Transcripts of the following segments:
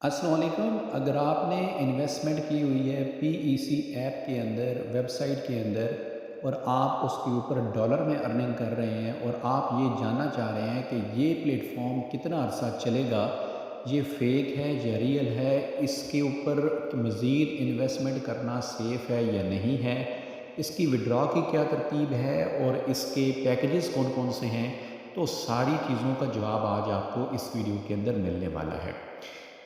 अस्सलाम वालेकुम। अगर आपने इन्वेस्टमेंट की हुई है पीईसी ऐप के अंदर, वेबसाइट के अंदर, और आप उसके ऊपर डॉलर में अर्निंग कर रहे हैं और आप ये जानना चाह रहे हैं कि ये प्लेटफॉर्म कितना अरसा चलेगा, ये फेक है या रियल है, इसके ऊपर मज़ीद इन्वेस्टमेंट करना सेफ़ है या नहीं है, इसकी विड्रॉ की क्या तरतीब है और इसके पैकेजेस कौन कौन से हैं, तो सारी चीज़ों का जवाब आज आपको इस वीडियो के अंदर मिलने वाला है।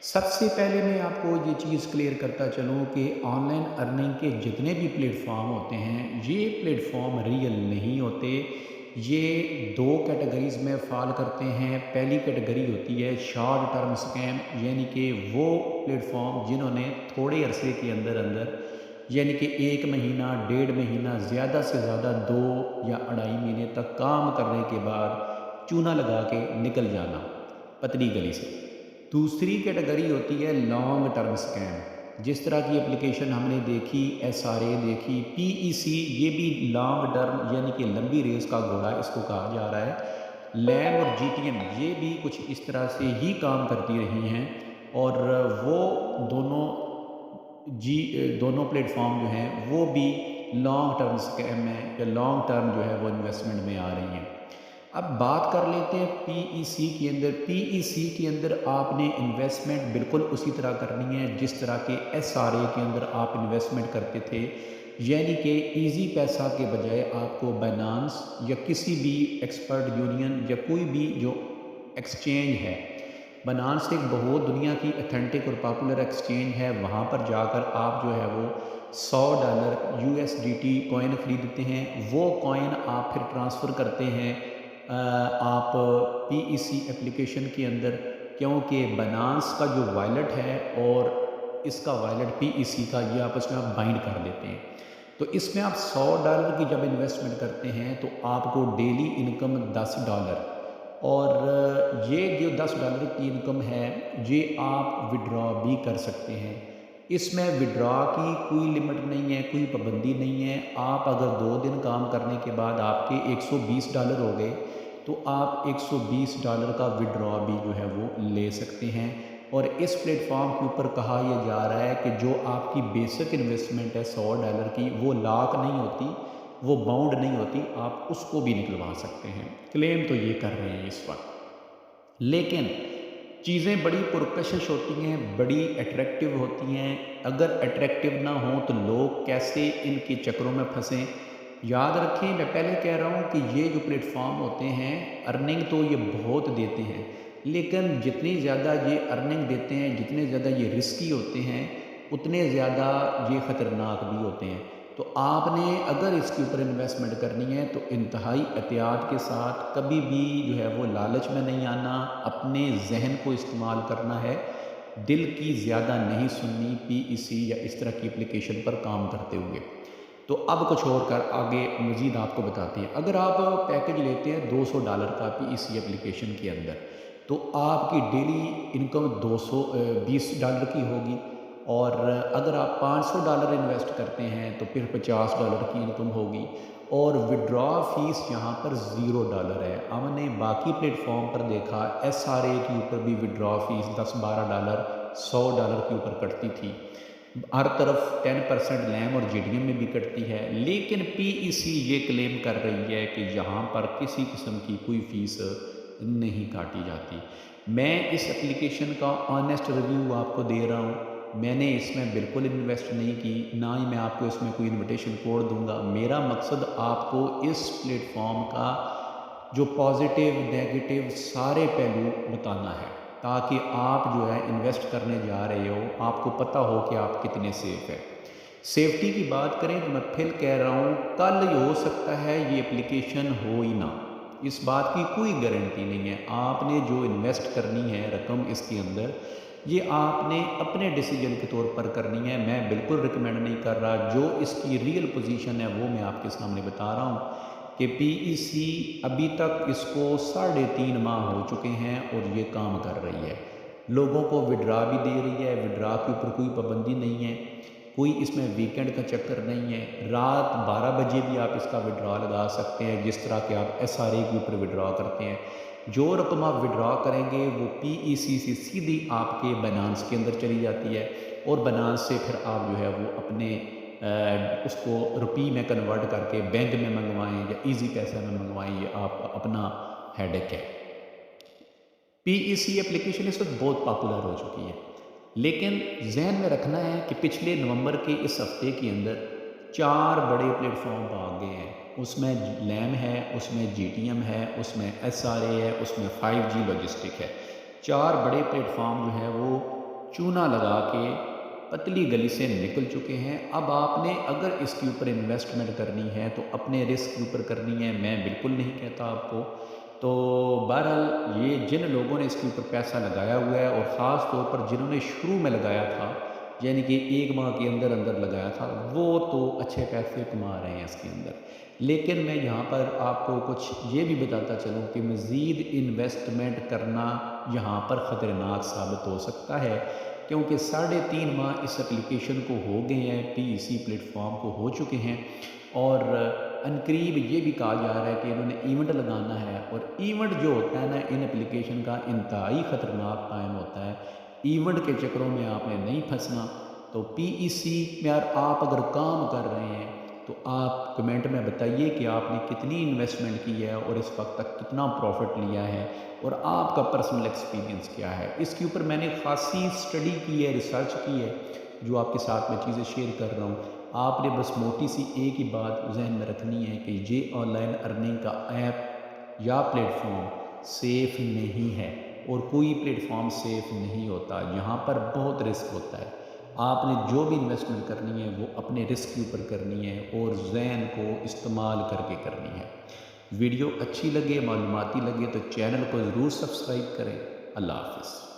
सबसे पहले मैं आपको ये चीज़ क्लियर करता चलूँ कि ऑनलाइन अर्निंग के जितने भी प्लेटफॉर्म होते हैं, ये प्लेटफॉर्म रियल नहीं होते। ये दो कैटेगरीज़ में फ़ॉल करते हैं। पहली कैटेगरी होती है शॉर्ट टर्म स्कैम, यानी कि वो प्लेटफॉर्म जिन्होंने थोड़े अरसे के अंदर अंदर, यानी कि 1 महीना, डेढ़ महीना, ज़्यादा से ज़्यादा 2 या अढ़ाई महीने तक काम करने के बाद चूना लगा के निकल जाना पतली गली से। दूसरी कैटेगरी होती है लॉन्ग टर्म स्कैम। जिस तरह की एप्लीकेशन हमने देखी, एसआरए देखी, पीईसी, ये भी लॉन्ग टर्म यानी कि लंबी रेस का घोड़ा इसको कहा जा रहा है। लैम और जीटीएम ये भी कुछ इस तरह से ही काम करती रही हैं, और वो दोनों दोनों प्लेटफॉर्म जो हैं वो भी लॉन्ग टर्म स्कैम में या लॉन्ग टर्म जो है वो इन्वेस्टमेंट में आ रही हैं। अब बात कर लेते हैं पीईसी के अंदर। पीईसी के अंदर आपने इन्वेस्टमेंट बिल्कुल उसी तरह करनी है जिस तरह के एसआरए के अंदर आप इन्वेस्टमेंट करते थे, यानी कि इजी पैसा के बजाय आपको बाइनांस या किसी भी एक्सपर्ट यूनियन या कोई भी जो एक्सचेंज है, बाइनांस एक बहुत दुनिया की अथेंटिक और पॉपुलर एक्सचेंज है, वहाँ पर जाकर आप जो है वो $100 यूएसडीटी कॉइन ख़रीदते हैं। वो कॉइन आप फिर ट्रांसफ़र करते हैं आप पीईसी एप्लीकेशन के अंदर, क्योंकि बाइनांस का जो वॉलेट है और इसका वॉलेट पीईसी का, ये आपस में आप बाइंड कर देते हैं। तो इसमें आप $100 की जब इन्वेस्टमेंट करते हैं तो आपको डेली इनकम $10, और ये जो $10 की इनकम है ये आप विड्रॉ भी कर सकते हैं। इसमें विड्रॉ की कोई लिमिट नहीं है, कोई पाबंदी नहीं है। आप अगर 2 दिन काम करने के बाद आपके $120 हो गए तो आप $120 का विड्रॉ भी जो है वो ले सकते हैं। और इस प्लेटफॉर्म के ऊपर कहा यह जा रहा है कि जो आपकी बेसिक इन्वेस्टमेंट है $100 की, वो लॉक नहीं होती, वो बाउंड नहीं होती, आप उसको भी निकलवा सकते हैं। क्लेम तो ये कर रहे हैं इस वक्त, लेकिन चीज़ें बड़ी पुरकशिश होती हैं, बड़ी अट्रैक्टिव होती हैं। अगर अट्रैक्टिव ना हो तो लोग कैसे इनके चक्रों में फंसें। याद रखें, मैं पहले कह रहा हूँ कि ये जो प्लेटफॉर्म होते हैं, अर्निंग तो ये बहुत देते हैं, लेकिन जितनी ज़्यादा ये अर्निंग देते हैं, जितने ज़्यादा ये रिस्की होते हैं, उतने ज़्यादा ये ख़तरनाक भी होते हैं। तो आपने अगर इसके ऊपर इन्वेस्टमेंट करनी है तो इंतहाई एहतियात के साथ, कभी भी जो है वो लालच में नहीं आना, अपने जहन को इस्तेमाल करना है, दिल की ज़्यादा नहीं सुननी पीईसी या इस तरह की एप्लीकेशन पर काम करते हुए। तो अब कुछ और कर आगे मज़ीद आपको बताते हैं। अगर आप पैकेज लेते हैं $200 का पीईसी एप्लीकेशन के अंदर, तो आपकी डेली इनकम $220 की होगी। और अगर आप $500 इन्वेस्ट करते हैं तो फिर $50 की इनकम होगी। और विड्रॉ फीस यहाँ पर $0 है। हमने बाकी प्लेटफॉर्म पर देखा, एसआरए के ऊपर भी विड्रॉ फीस $10-12, $100 के ऊपर कटती थी। हर तरफ 10% लैम और जीडीएम में भी कटती है, लेकिन पीईसी ये क्लेम कर रही है कि यहाँ पर किसी किस्म की कोई फ़ीस नहीं काटी जाती। मैं इस एप्लीकेशन का ऑनेस्ट रिव्यू आपको दे रहा हूँ। मैंने इसमें बिल्कुल इन्वेस्ट नहीं की, ना ही मैं आपको इसमें कोई इनविटेशन कोड दूंगा। मेरा मकसद आपको इस प्लेटफॉर्म का जो पॉजिटिव नेगेटिव सारे पहलू बताना है, ताकि आप जो है इन्वेस्ट करने जा रहे हो, आपको पता हो कि आप कितने सेफ है। सेफ्टी की बात करें तो मैं फिर कह रहा हूँ, कल ये हो सकता है ये एप्लीकेशन हो ही ना, इस बात की कोई गारंटी नहीं है। आपने जो इन्वेस्ट करनी है रकम इसके अंदर, ये आपने अपने डिसीजन के तौर पर करनी है। मैं बिल्कुल रिकमेंड नहीं कर रहा। जो इसकी रियल पोजीशन है वो मैं आपके सामने बता रहा हूँ कि पीईसी अभी तक इसको 3.5 माह हो चुके हैं और ये काम कर रही है। लोगों को विड्रा भी दे रही है, विड्रा के ऊपर कोई पाबंदी नहीं है, कोई इसमें वीकेंड का चक्कर नहीं है। रात 12 बजे भी आप इसका विड्रा लगा सकते हैं, जिस तरह के आप एसआरए के ऊपर विड्रा करते हैं। जो रकम आप विड्रॉ करेंगे वो PEC से सीधी आपके बाइनेंस के अंदर चली जाती है और बाइनेंस से फिर आप जो है वो अपने उसको रुपये में कन्वर्ट करके बैंक में मंगवाएं या इजी पैसा में मंगवाएं, ये आप अपना हेडेक है। PEC एप्लीकेशन इस वक्त बहुत पॉपुलर हो चुकी है, लेकिन जहन में रखना है कि पिछले नवंबर के इस हफ्ते के अंदर 4 बड़े प्लेटफॉर्म आ गए हैं। उसमें लैम है, उसमें GTM है, उसमें SRA है, उसमें 5G लॉजिस्टिक है। 4 बड़े प्लेटफॉर्म जो है वो चूना लगा के पतली गली से निकल चुके हैं। अब आपने अगर इसके ऊपर इन्वेस्टमेंट करनी है तो अपने रिस्क के ऊपर करनी है, मैं बिल्कुल नहीं कहता आपको। तो बहरहाल ये जिन लोगों ने इसके ऊपर पैसा लगाया हुआ है और ख़ास तौर पर जिन्होंने शुरू में लगाया था, यानी कि 1 माह के अंदर अंदर लगाया था, वो तो अच्छे पैसे कमा रहे हैं इसके अंदर। लेकिन मैं यहाँ पर आपको कुछ ये भी बताता चलूँ कि मज़ीद इन्वेस्टमेंट करना यहाँ पर ख़तरनाक साबित हो सकता है, क्योंकि 3.5 माह इस एप्लीकेशन को हो गए हैं, PEC प्लेटफॉर्म को हो चुके हैं और अनकरीब ये भी कहा जा रहा है कि इन्होंने इवेंट लगाना है। और इवेंट जो होता है ना, इन एप्लीकेशन का इंतहाई ख़तरनाक टाइम होता है। इवेंट के चक्करों में आपने नहीं फंसना। तो PEC में यार आप अगर काम कर रहे हैं तो आप कमेंट में बताइए कि आपने कितनी इन्वेस्टमेंट की है और इस वक्त तक कितना प्रॉफिट लिया है और आपका पर्सनल एक्सपीरियंस क्या है। इसके ऊपर मैंने खासी स्टडी की है, रिसर्च की है, जो आपके साथ में चीज़ें शेयर कर रहा हूँ। आपने बस मोटी सी एक ही बात जहन में रखनी है कि ये ऑनलाइन अर्निंग का ऐप या प्लेटफॉर्म सेफ़ नहीं है और कोई प्लेटफॉर्म सेफ़ नहीं होता। यहाँ पर बहुत रिस्क होता है। आपने जो भी इन्वेस्टमेंट करनी है वो अपने रिस्क के ऊपर करनी है और जहन को इस्तेमाल करके करनी है। वीडियो अच्छी लगे, मालूमाती लगे तो चैनल को ज़रूर सब्सक्राइब करें। अल्लाह हाफ़िज़।